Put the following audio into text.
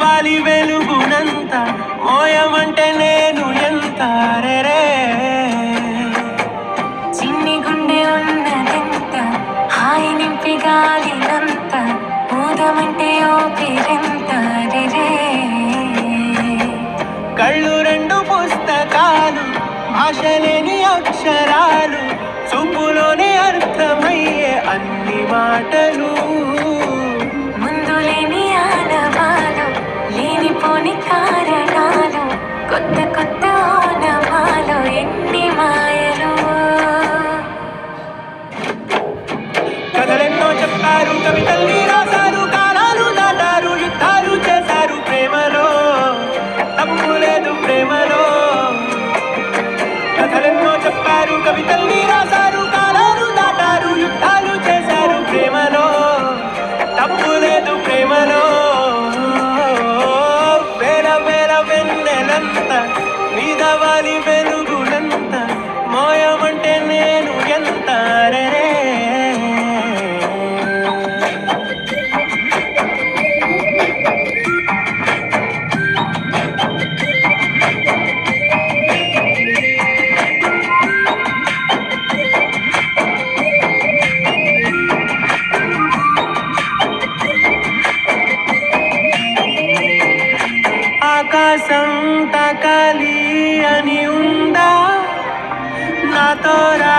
వాలి వెలుగునంత మోయమంటే నేను ఎంత రే చిన్ని గుండె ఉన్నదెంత హాయి నింపి గాలినంత ఊదమంటే ఓపిరెంత రే కళ్ళు రెండు పుస్తకాలు భాష లేని అక్షరాలు చూపులోనే అర్థమయ్యే అన్ని మాటలు ముందు లేని ఆనవాలు లేనిపోని కారణాలు కొత్త కొత్త ఓనమాలు ఎన్ని మాయలు కథలెన్నో చెప్పారు కవితల్ని రాశారు కాలాలు దాటారు యుద్ధాలు చేశారు ప్రేమలో తప్పు లేదు ప్రేమలో కథలెన్నో చెప్పారు కవితల్ని రాశారు కాలాలు దాటారు యుద్ధాలు చేశారు ప్రేమలో తప్పు లేదు ప్రేమలో వేల వేల వెన్నెలంత మీద వాలి వెలుగులంత మోయమంటే నేను ఎంత రే ఆకాశం తాకాలి అని ఉందా నాతో రా